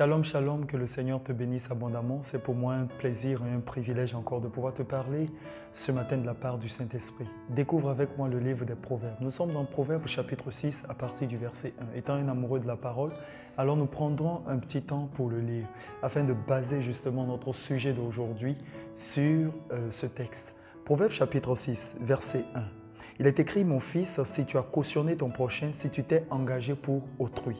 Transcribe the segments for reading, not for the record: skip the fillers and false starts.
Shalom, shalom, que le Seigneur te bénisse abondamment. C'est pour moi un plaisir et un privilège encore de pouvoir te parler ce matin de la part du Saint-Esprit. Découvre avec moi le livre des Proverbes. Nous sommes dans Proverbes chapitre 6 à partir du verset 1. Étant un amoureux de la parole, alors nous prendrons un petit temps pour le lire afin de baser justement notre sujet d'aujourd'hui sur ce texte. Proverbes chapitre 6, verset 1. Il est écrit, mon fils, si tu as cautionné ton prochain, si tu t'es engagé pour autrui.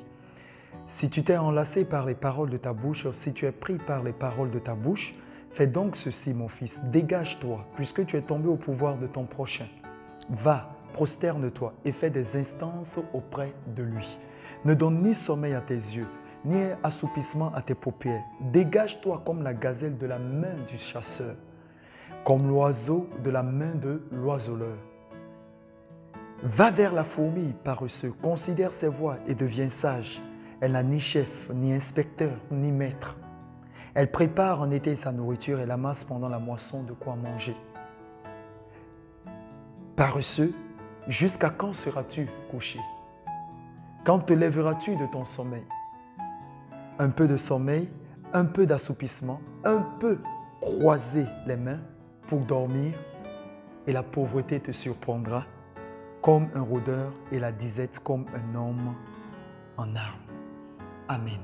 Si tu t'es enlacé par les paroles de ta bouche, si tu es pris par les paroles de ta bouche, fais donc ceci, mon fils, dégage-toi, puisque tu es tombé au pouvoir de ton prochain. Va, prosterne-toi et fais des instances auprès de lui. Ne donne ni sommeil à tes yeux, ni assoupissement à tes paupières. Dégage-toi comme la gazelle de la main du chasseur, comme l'oiseau de la main de l'oiseleur. Va vers la fourmi paresseux, considère ses voies et deviens sage. Elle n'a ni chef, ni inspecteur, ni maître. Elle prépare en été sa nourriture et l'amasse pendant la moisson de quoi manger. Paresseux, jusqu'à quand seras-tu couché? Quand te lèveras-tu de ton sommeil? Un peu de sommeil, un peu d'assoupissement, un peu croiser les mains pour dormir et la pauvreté te surprendra comme un rôdeur et la disette comme un homme en armes. Amen.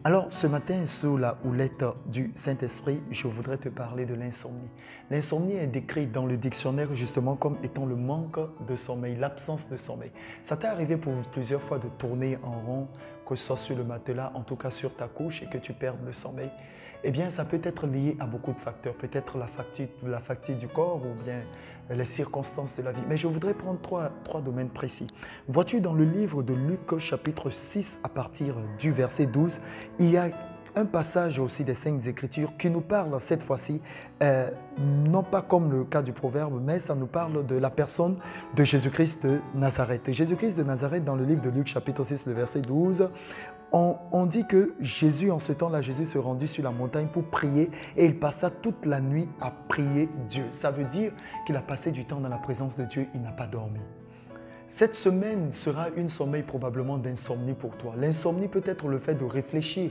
Alors, ce matin, sous la houlette du Saint-Esprit, je voudrais te parler de l'insomnie. L'insomnie est décrite dans le dictionnaire justement comme étant le manque de sommeil, l'absence de sommeil. Ça t'est arrivé pour plusieurs fois de tourner en rond, que ce soit sur le matelas, en tout cas sur ta couche, et que tu perdes le sommeil? Eh bien, ça peut être lié à beaucoup de facteurs. Peut-être la fatigue du corps ou bien les circonstances de la vie. Mais je voudrais prendre trois domaines précis. Vois-tu, dans le livre de Luc, chapitre 6, à partir du verset 12, il y a un passage aussi des Saintes Écritures qui nous parle cette fois-ci, non pas comme le cas du proverbe, mais ça nous parle de la personne de Jésus-Christ de Nazareth. Jésus-Christ de Nazareth, dans le livre de Luc, chapitre 6, le verset 12, on dit que Jésus, en ce temps-là, Jésus se rendit sur la montagne pour prier et il passa toute la nuit à prier Dieu. Ça veut dire qu'il a passé du temps dans la présence de Dieu, il n'a pas dormi. Cette semaine sera une sommeil probablement d'insomnie pour toi. L'insomnie peut être le fait de réfléchir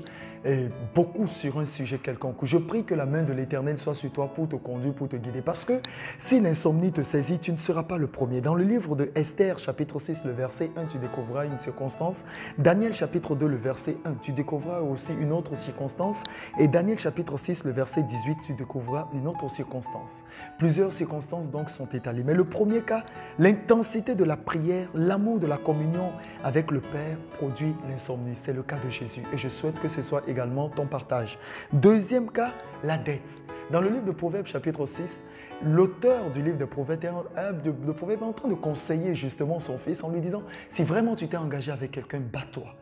beaucoup sur un sujet quelconque. Je prie que la main de l'Éternel soit sur toi pour te conduire, pour te guider. Parce que si l'insomnie te saisit, tu ne seras pas le premier. Dans le livre de Esther, chapitre 6, le verset 1, tu découvriras une circonstance. Daniel, chapitre 2, le verset 1, tu découvriras aussi une autre circonstance. Et Daniel, chapitre 6, le verset 18, tu découvriras une autre circonstance. Plusieurs circonstances donc sont étalées. Mais le premier cas, l'intensité de la prière, l'amour de la communion avec le Père produit l'insomnie. C'est le cas de Jésus et je souhaite que ce soit également ton partage. Deuxième cas, la dette. Dans le livre de Proverbes chapitre 6, l'auteur du livre de Proverbes est en train de conseiller justement son fils en lui disant, si vraiment tu t'es engagé avec quelqu'un, bats-toi.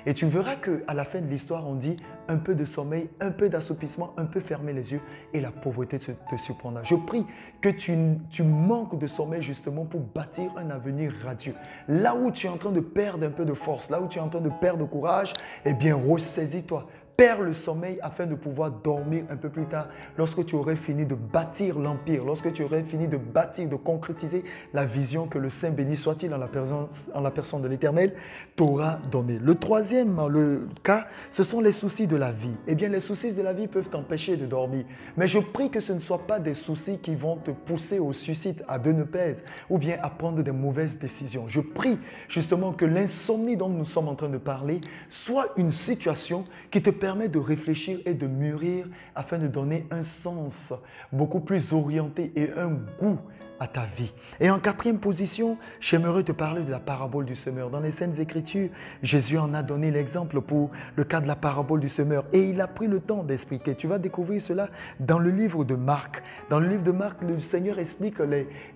Et tu verras qu'à la fin de l'histoire, on dit un peu de sommeil, un peu d'assoupissement, un peu fermer les yeux et la pauvreté te surprendra. Je prie que tu manques de sommeil justement pour bâtir un avenir radieux. Là où tu es en train de perdre un peu de force, là où tu es en train de perdre de courage, eh bien ressaisis-toi. Perds le sommeil afin de pouvoir dormir un peu plus tard lorsque tu aurais fini de bâtir l'empire, lorsque tu aurais fini de bâtir, de concrétiser la vision que le Saint béni soit-il en la personne de l'Éternel t'aura donnée. Le troisième cas, ce sont les soucis de la vie. Eh bien, les soucis de la vie peuvent t'empêcher de dormir. Mais je prie que ce ne soient pas des soucis qui vont te pousser au suicide, à deux ne pèse, ou bien à prendre des mauvaises décisions. Je prie justement que l'insomnie dont nous sommes en train de parler soit une situation qui te permet de réfléchir et de mûrir afin de donner un sens beaucoup plus orienté et un goût à ta vie. Et en quatrième position, j'aimerais te parler de la parabole du semeur. Dans les Saintes Écritures, Jésus en a donné l'exemple pour le cas de la parabole du semeur et il a pris le temps d'expliquer. Tu vas découvrir cela dans le livre de Marc. Dans le livre de Marc, le Seigneur explique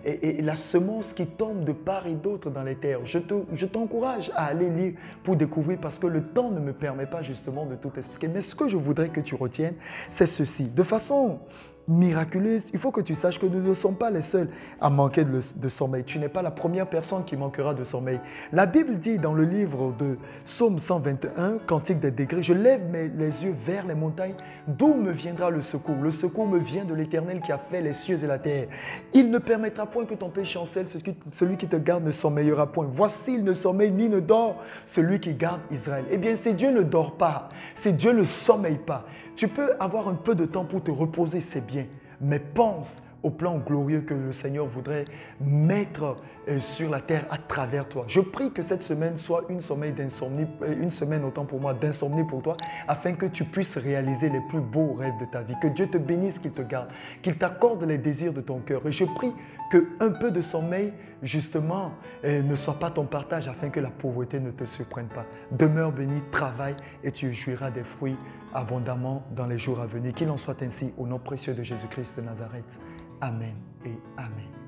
la semence qui tombe de part et d'autre dans les terres. Je t'encourage à aller lire pour découvrir parce que le temps ne me permet pas justement de tout expliquer. Mais ce que je voudrais que tu retiennes, c'est ceci. De façon miraculeuse, il faut que tu saches que nous ne sommes pas les seuls à manquer de sommeil. Tu n'es pas la première personne qui manquera de sommeil. La Bible dit dans le livre de Psaume 121, Cantique des degrés, « Je lève les yeux vers les montagnes, d'où me viendra le secours? Le secours me vient de l'Éternel qui a fait les cieux et la terre. Il ne permettra point que ton péché chancelle, celui qui te garde ne sommeillera point. Voici, il ne sommeille ni ne dort, celui qui garde Israël. » Eh bien, si Dieu ne dort pas, si Dieu ne sommeille pas, tu peux avoir un peu de temps pour te reposer, c'est bien. Mais pense au plan glorieux que le Seigneur voudrait mettre sur la terre à travers toi. Je prie que cette semaine soit une semaine autant pour moi d'insomnie pour toi, afin que tu puisses réaliser les plus beaux rêves de ta vie. Que Dieu te bénisse, qu'il te garde, qu'il t'accorde les désirs de ton cœur. Et je prie qu'un peu de sommeil, justement, ne soit pas ton partage, afin que la pauvreté ne te surprenne pas. Demeure béni, travaille et tu jouiras des fruits abondamment dans les jours à venir. Qu'il en soit ainsi au nom précieux de Jésus-Christ de Nazareth. Amen et Amen.